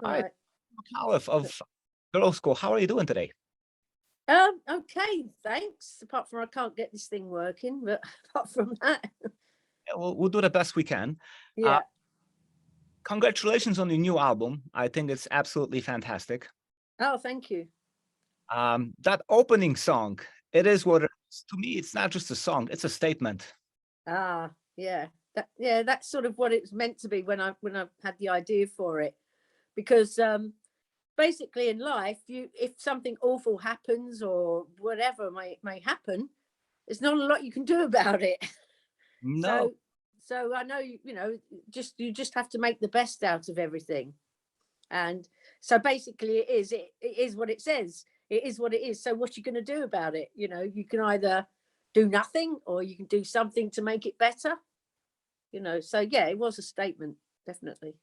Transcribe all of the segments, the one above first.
All Hi, right. Mc Auliffe of Girlschool. How are you doing today? Okay, thanks. Apart from I can't get this thing working, but apart from that, Yeah, we'll do the best we can. Uh, yeah. Congratulations on your new album. I think it's absolutely fantastic. Oh, thank you. That opening song, it is what it is. To me, it's not just a song, it's a statement. Yeah. That's sort of what it's meant to be when I had the idea for it. Because basically in life, if something awful happens or whatever may happen, there's not a lot you can do about it. No. So I know you just have to make the best out of everything. And so basically it is what it says. It is what it is. So what you going to do about it? You can either do nothing or you can do something to make it better. So yeah, it was a statement, definitely.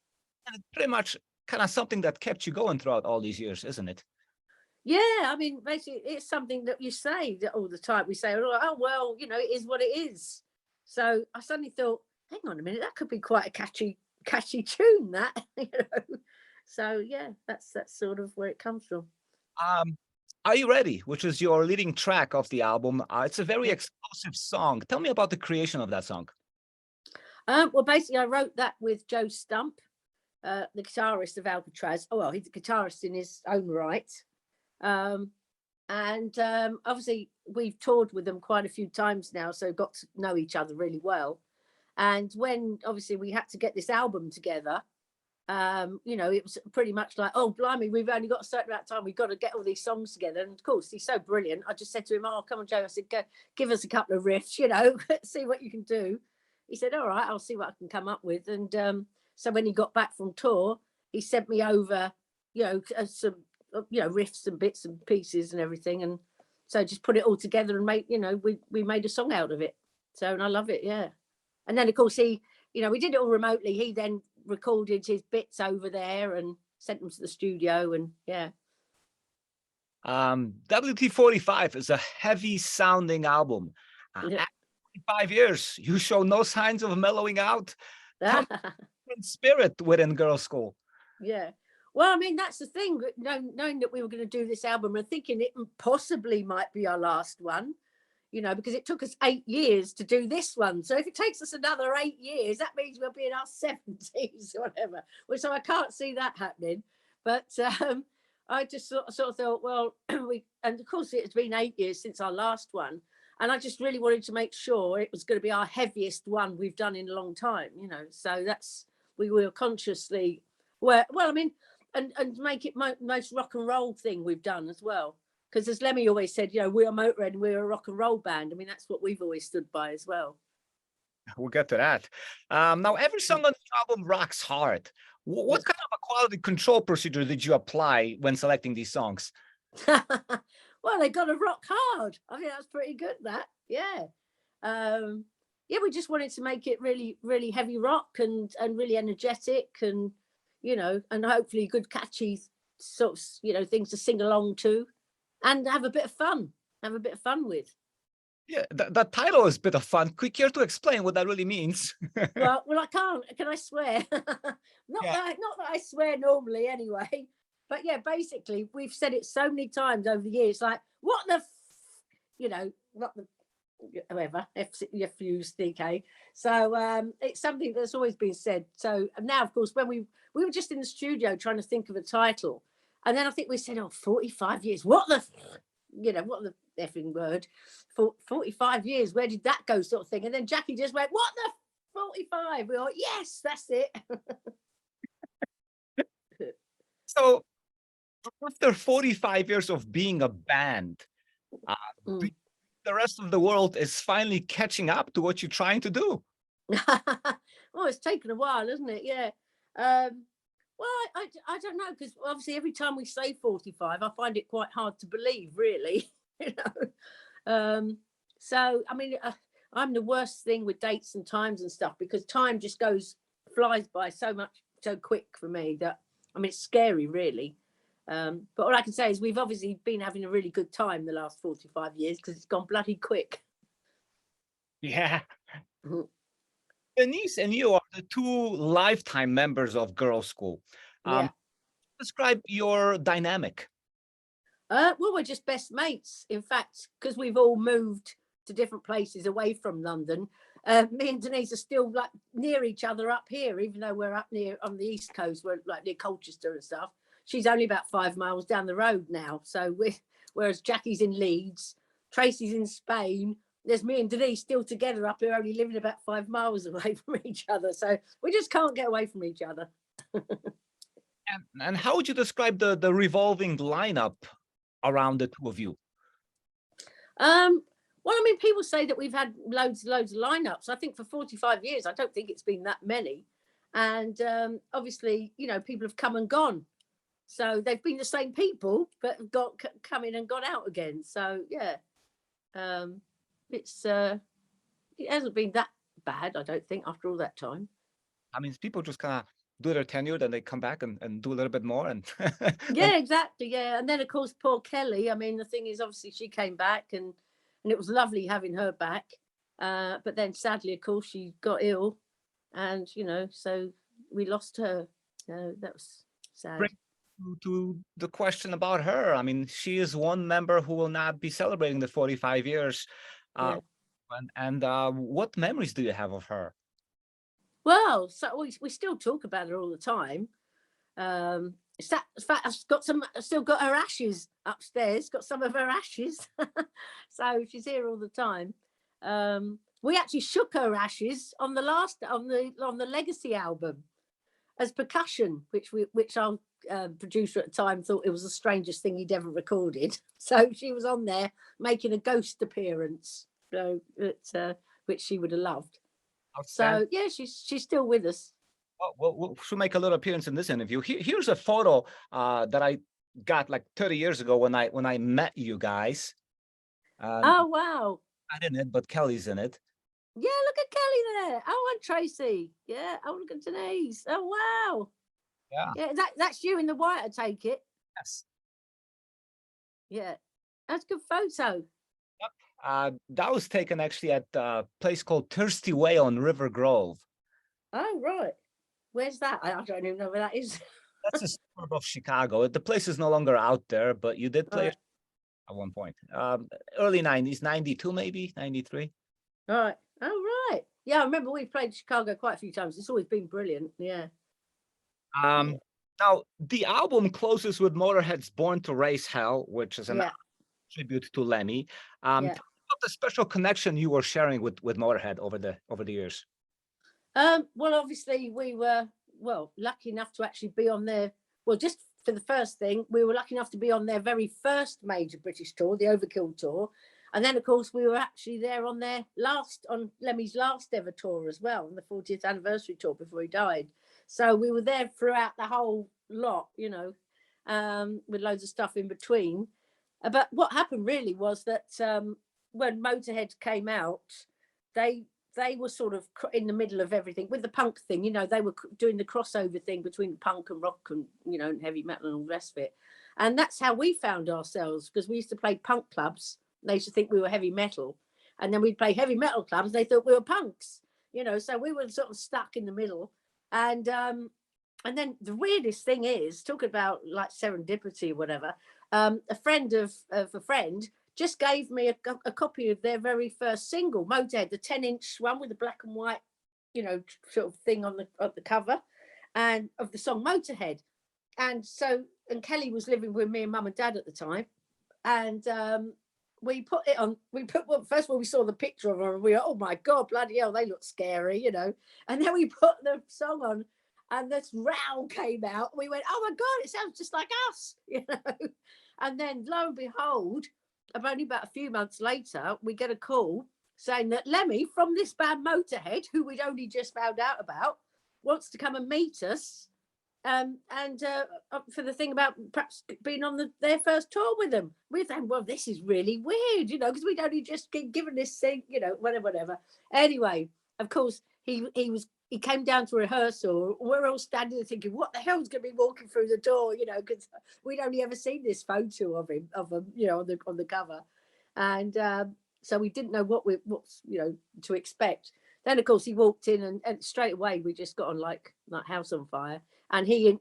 And it's pretty much kind of something that kept you going throughout all these years, isn't it? Yeah, I mean, basically it's something that you say that all the time. We say, oh well, it is what it is. So I suddenly thought, hang on a minute, that could be quite a catchy tune, that. So yeah, that's sort of where it comes from. Um, Are You Ready, which is your leading track of the album. It's a very Yeah. explosive song. Tell me about the creation of that song. Well, basically, I wrote that with Joe Stump, the guitarist of Alcatraz. Oh well, he's a guitarist in his own right, um, and obviously we've toured with them quite a few times now, so got to know each other really well. And when obviously we had to get this album together, it was pretty much like, oh blimey, we've only got a certain amount of time. We've got to get all these songs together. And of course, he's so brilliant. I just said to him, "Oh, come on, Joe." I said, "Go, give us a couple of riffs, see what you can do." He said, "All right, I'll see what I can come up with." And so when he got back from tour, he sent me over, some, riffs and bits and pieces and everything. And so just put it all together and we made a song out of it. So, and I love it, yeah. And then of course we did it all remotely. He then recorded his bits over there and sent them to the studio, and yeah. WT-45 is a heavy sounding album. Yeah. After 5 years, you show no signs of mellowing out. Tell me the spirit within Girlschool. Yeah. Well, I mean, that's the thing. Knowing that we were going to do this album and thinking it possibly might be our last one, because it took us 8 years to do this one. So if it takes us another 8 years, that means we'll be in our 70s or whatever. Well, so I can't see that happening. But I just sort of thought, well, and of course it's been 8 years since our last one. And I just really wanted to make sure it was going to be our heaviest one we've done in a long time, So we were consciously, well, I mean, and make it most rock and roll thing we've done as well. Because as Lemmy always said, we're Motorhead and we're a rock and roll band. I mean, that's what we've always stood by as well. We'll get to that. Now, every song on the album rocks hard. What kind of a quality control procedure did you apply when selecting these songs? Well, they got to rock hard. I think that's pretty good, that. Yeah. Yeah, we just wanted to make it really, really heavy rock and really energetic and, and hopefully good, catchy sort of, things to sing along to. And have a bit of fun with. Yeah, that title is a bit of fun. Quick, care to explain what that really means? Well, I can't. Can I swear? Not Yeah. that I swear normally, anyway. But yeah, basically, we've said it so many times over the years. Like, what the, what the, whoever, FUCK. So it's something that's always been said. So now, of course, when we were just in the studio trying to think of a title. And then I think we said, 45 years. What the effing word? 45 years. Where did that go, sort of thing? And then Jackie just went, what the 45? We were like, yes, that's it. So after 45 years of being a band, the rest of the world is finally catching up to what you're trying to do. Well, it's taken a while, hasn't it? Yeah. Well, I don't know, because obviously every time we say 45, I find it quite hard to believe, really. So I mean, I'm the worst thing with dates and times and stuff, because time just flies by so quick for me that, I mean, it's scary, really. But all I can say is we've obviously been having a really good time the last 45 years because it's gone bloody quick. Yeah. Denise and you are the two lifetime members of Girlschool. Yeah. Describe your dynamic. Well, we're just best mates. In fact, because we've all moved to different places away from London, me and Denise are still like near each other up here, even though we're up near on the East Coast, we're like near Colchester and stuff. She's only about 5 miles down the road now. So whereas Jackie's in Leeds, Tracy's in Spain, there's me and Denise still together up here, only living about 5 miles away from each other. So we just can't get away from each other. And how would you describe the revolving lineup around the two of you? Well, I mean, people say that we've had loads of lineups. I think for 45 years, I don't think it's been that many. And obviously, you know, people have come and gone. So they've been the same people, but have come in and gone out again. So yeah, it hasn't been that bad, I don't think, after all that time. I mean, people just kind of do their tenure, then they come back and do a little bit more. And Yeah, exactly. Yeah. And then, of course, poor Kelly. I mean, the thing is, obviously, she came back and it was lovely having her back. But then, sadly, of course, she got ill. And, you know, so we lost her. So that was sad. Bring to the question about her. I mean, she is one member who will not be celebrating the 45 years. Yeah. And what memories do you have of her? Well, so we still talk about her all the time. In fact, I've still got her ashes upstairs. Got some of her ashes, so she's here all the time. We actually shook her ashes on the Legacy album as percussion, which our producer at the time thought it was the strangest thing he'd ever recorded. So she was on there making a ghost appearance, so which she would have loved. So yeah, she's still with us. Well, she'll make a little appearance in this interview. Here's a photo that I got like 30 years ago when I met you guys. Oh wow! Not in it, but Kelly's in it. Yeah, look at Kelly there. Oh, and Tracy. Yeah. Oh, look at Denise. Oh wow. Yeah. Yeah, that's you in the white. I take it. Yes. Yeah, that's a good photo. That was taken actually at a place called Thirsty Way on River Grove. Oh right. Where's that? I don't even know where that is. That's a suburb of Chicago. The place is no longer out there, but you did play at one point. Early 90s, 92 maybe, 93. Right. Oh right. Yeah, I remember we played Chicago quite a few times. It's always been brilliant. Yeah. Now the album closes with Motorhead's Born to Raise Hell, which is an tribute to Lemmy. Tell me about the special connection you were sharing with Motorhead over the years. Well, obviously we were lucky enough to actually be on their, well, just for the first thing, we were lucky enough to be on their very first major British tour, the Overkill tour. And then of course we were actually there on Lemmy's last ever tour as well, on the 40th anniversary tour before he died. So we were there throughout the whole lot, you know, with loads of stuff in between. But what happened really was that when Motorhead came out, they were sort of in the middle of everything with the punk thing. You know, they were doing the crossover thing between punk and rock and, you know, and heavy metal and all the rest of it. And that's how we found ourselves, because we used to play punk clubs. They used to think we were heavy metal. And then we'd play heavy metal clubs. They thought we were punks, you know, so we were sort of stuck in the middle. And then the weirdest thing is, talking about like serendipity or whatever, a friend of a friend just gave me a copy of their very first single, Motorhead, the 10-inch one with the black and white, you know, sort of thing on the cover, and of the song Motorhead. And Kelly was living with me and mum and dad at the time. And we put it on, first of all, we saw the picture of her and we were, oh my God, bloody hell, they look scary, you know. And then we put the song on and this row came out. We went, oh my God, it sounds just like us, you know. And then lo and behold, only about a few months later, we get a call saying that Lemmy from this band Motorhead, who we'd only just found out about, wants to come and meet us for the thing about perhaps being on their first tour with them. We thought, well, this is really weird, you know, because we'd only just been given this thing, you know, whatever. Anyway, of course, he came down to rehearsal. We're all standing there thinking, what the hell's going to be walking through the door, you know, because we'd only ever seen this photo of him, you know, on the cover. And so we didn't know what's, you know, to expect. then of course he walked in and straight away we just got on like house on fire. And they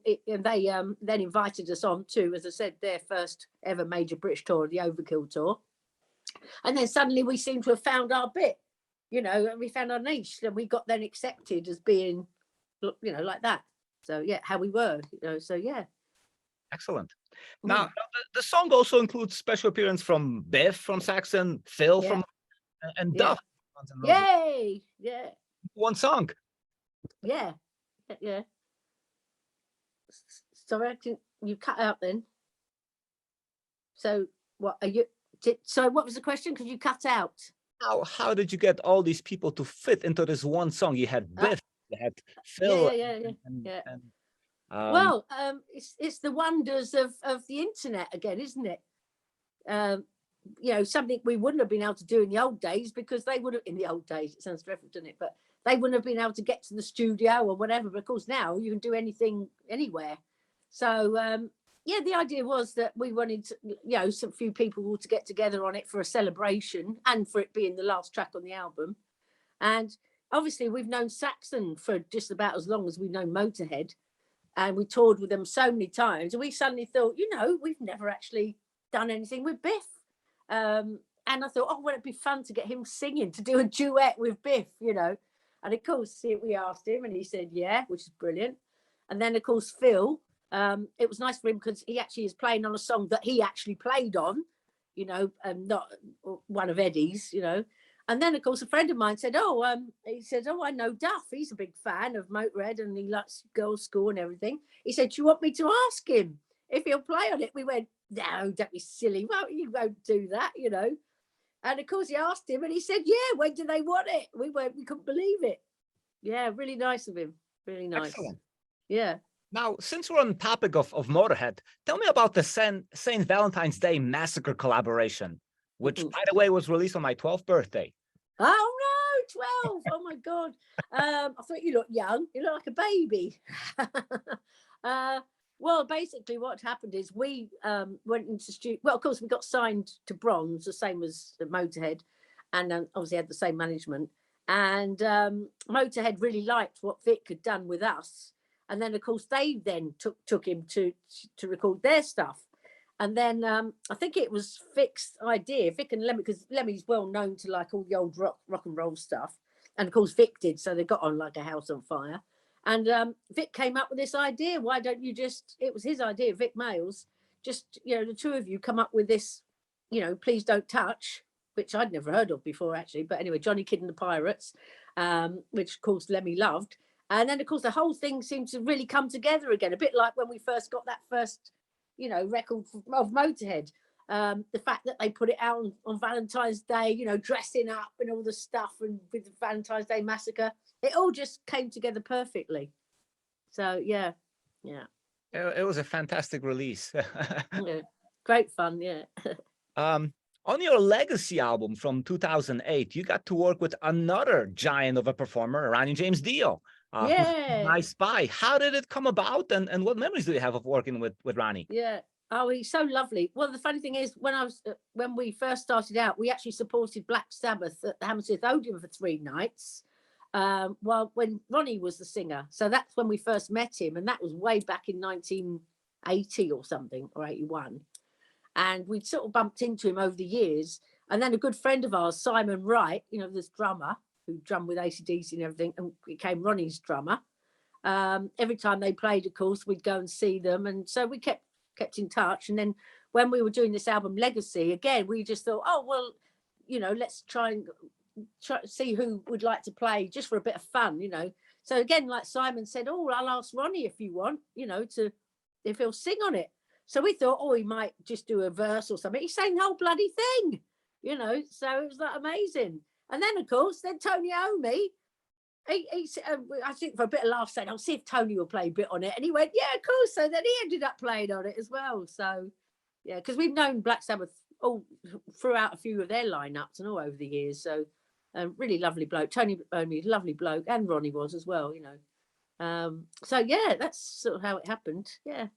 then invited us on to, as I said, their first ever major British tour, the Overkill tour. And then suddenly we seemed to have found our bit, and we found our niche, and we got then accepted as being, like that. So yeah, how we were, so yeah. Excellent. Now, the song also includes special appearance from Biff from Saxon, Phil from, and Duff. Yay! Yeah. One song. Yeah. Sorry, you cut out then. So what are you? So what was the question? Because you cut out. How did you get all these people to fit into this one song? You had Biff, you had Phil. Well, it's the wonders of the internet again, isn't it? Something we wouldn't have been able to do in the old days, because they would have, in the old days, it sounds dreadful, doesn't it? But they wouldn't have been able to get to the studio or whatever. But of course now you can do anything anywhere. So the idea was that we wanted to, some few people to get together on it for a celebration, and for it being the last track on the album. And obviously we've known Saxon for just about as long as we've known Motorhead, and we toured with them so many times, and we suddenly thought, we've never actually done anything with Biff. And I thought, oh, well, it'd be fun to get him singing, to do a duet with Biff, And of course, we asked him, and he said, yeah, which is brilliant. And then, of course, Phil, it was nice for him because he actually is playing on a song that he actually played on, not one of Eddie's, And then, of course, a friend of mine said, he said, I know Duff. He's a big fan of Motorhead and he likes Girlschool and everything. He said, do you want me to ask him if he'll play on it? We went, no, don't be silly. Well, you won't do that, And of course, he asked him and he said, yeah, when do they want it? We couldn't believe it. Yeah, really nice of him. Really nice. Excellent. Yeah. Now, since we're on the topic of Motorhead, tell me about the St. Valentine's Day Massacre collaboration, which, by the way, was released on my 12th birthday. Oh, no, 12. Oh, my God. I thought you looked young. You look like a baby. Well, basically what happened is we went into studio. Well, of course, we got signed to Bronze, the same as Motorhead, and obviously had the same management. And Motorhead really liked what Vic had done with us. And then, of course, they then took him to record their stuff. And then I think it was Vic's idea, Vic and Lemmy, because Lemmy's well known to like all the old rock and roll stuff. And of course, Vic did. So they got on like a house on fire. And Vic came up with this idea. Why don't you it was his idea, Vic Mayles, just, the two of you come up with this, Please Don't Touch, which I'd never heard of before, actually. But anyway, Johnny Kidd and the Pirates, which, of course, Lemmy loved. And then, of course, the whole thing seemed to really come together again, a bit like when we first got that first, record of Motorhead. The fact that they put it out on Valentine's Day, dressing up and all the stuff, and with the Valentine's Day Massacre, it all just came together perfectly. So, yeah. It was a fantastic release. Yeah. Great fun, yeah. On your Legacy album from 2008, you got to work with another giant of a performer, Ronnie James Dio. My Spy. How did it come about, and what memories do you have of working with Ronnie? Yeah. Oh, he's so lovely. Well, the funny thing is, when we first started out, we actually supported Black Sabbath at the Hammersmith Odeon for 3 nights. When Ronnie was the singer, so that's when we first met him, and that was way back in 1980 or something, or 81. And we'd sort of bumped into him over the years. And then a good friend of ours, Simon Wright, this drummer who drummed with AC/DC and everything, and became Ronnie's drummer. Every time they played, of course, we'd go and see them. And so we kept in touch. And then when we were doing this album Legacy, again, we just thought, oh, well, let's try and see who would like to play just for a bit of fun, So again, like Simon said, oh, I'll ask Ronnie if you want, if he'll sing on it. So we thought, oh, he might just do a verse or something. He sang the whole bloody thing, so it was like amazing. And then, of course, Tony Iommi, he I think for a bit of laugh, said, I'll see if Tony will play a bit on it. And he went, yeah, of course. So then he ended up playing on it as well. So, yeah, because we've known Black Sabbath all throughout a few of their lineups and all over the years. So, really lovely bloke. Tony Iommi, lovely bloke, and Ronnie was as well, So, yeah, that's sort of how it happened. Yeah.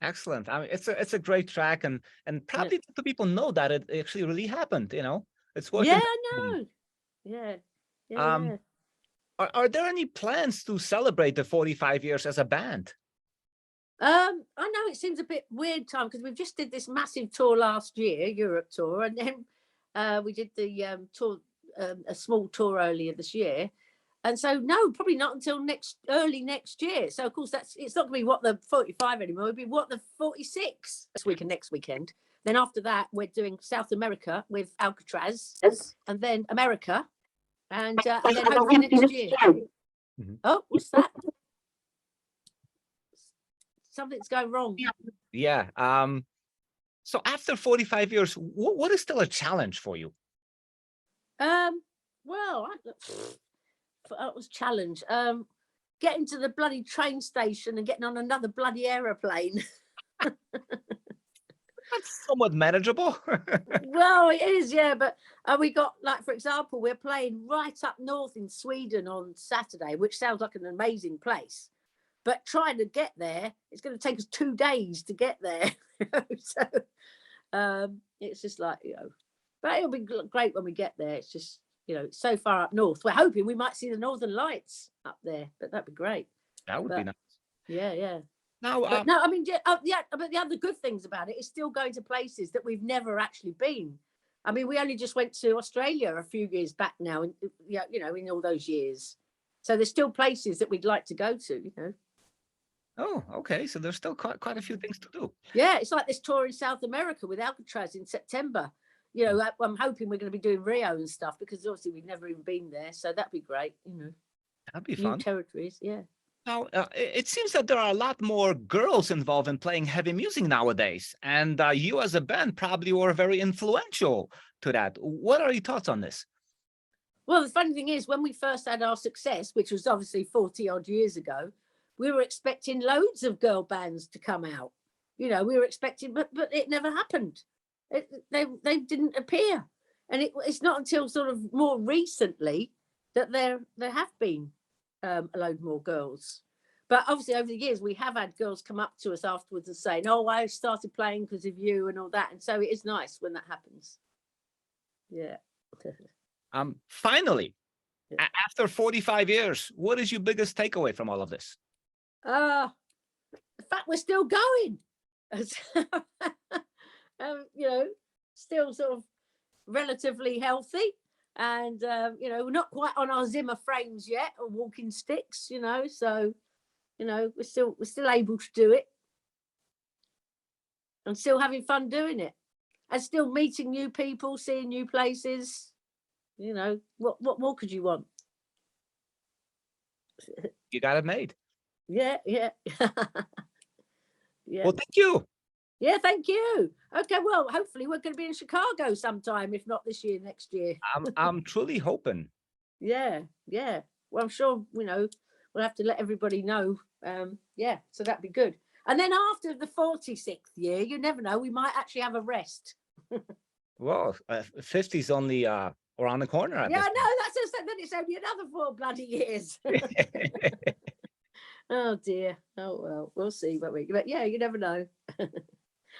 Excellent. I mean, it's a great track, and probably the people know that it actually really happened. It's working. Yeah, I know. Yeah. Are there any plans to celebrate the 45 years as a band? I know it seems a bit weird time because we've just did this massive tour last year, Europe tour, and then we did the tour, a small tour earlier this year. And so no, probably not until early next year. So of course it's not gonna be what the 45 anymore, it'll be what the 46 this week and next weekend. Then after that, we're doing South America with Alcatraz, and then America, and then hopefully next year. Mhm. Oh, what's that? Something's going wrong. Yeah. So after 45 years, what is still a challenge for you? Well, that was a challenge. Getting to the bloody train station and getting on another bloody aeroplane. That's somewhat manageable. Well, it is, yeah. But we got, like, for example, we're playing right up north in Sweden on Saturday, which sounds like an amazing place. But trying to get there, it's going to take us 2 days to get there. So it's just like, but it'll be great when we get there. It's just, it's so far up north. We're hoping we might see the Northern Lights up there, but that'd be great. That would be nice. Yeah. Now, But no, I mean, yeah, but the other good things about it is still going to places that we've never actually been. I mean, we only just went to Australia a few years back now, and in all those years. So there's still places that we'd like to go to. Oh, okay. So there's still quite a few things to do. Yeah, it's like this tour in South America with Alcatraz in September. I'm hoping we're going to be doing Rio and stuff because obviously we've never even been there. So that'd be great. That'd be New fun. territories. Yeah. Now, it seems that there are a lot more girls involved in playing heavy music nowadays, and you as a band probably were very influential to that. What are your thoughts on this? Well, the funny thing is, when we first had our success, which was obviously 40 odd years ago, we were expecting loads of girl bands to come out. We were expecting, but it never happened. They didn't appear, and it's not until sort of more recently that there have been a load more girls. But obviously, over the years, we have had girls come up to us afterwards and saying, "Oh, I started playing because of you," and all that. And so it is nice when that happens. Yeah. Finally, after 45 years, what is your biggest takeaway from all of this? The fact we're still going. Still sort of relatively healthy, and we're not quite on our Zimmer frames yet or walking sticks. So we're still able to do it, and still having fun doing it, and still meeting new people, seeing new places. What more could you want? You got it made. Yeah. Yeah. Well, thank you. Yeah, thank you. Okay, well, hopefully we're going to be in Chicago sometime, if not this year, next year. I'm truly hoping. Yeah. Well, I'm sure, we'll have to let everybody know. So that'd be good. And then after the 46th year, you never know, we might actually have a rest. Well, 50 is only around the corner. Yeah, no, then it's only another 4 bloody years. Oh dear. Oh well, we'll see. But yeah, you never know.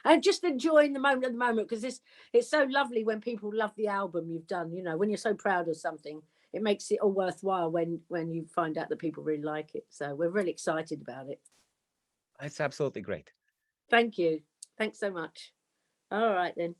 And just enjoying the moment at the moment, because it's so lovely when people love the album you've done. When you're so proud of something, it makes it all worthwhile when you find out that people really like it. So we're really excited about it. It's absolutely great. Thank you. Thanks so much. All right then.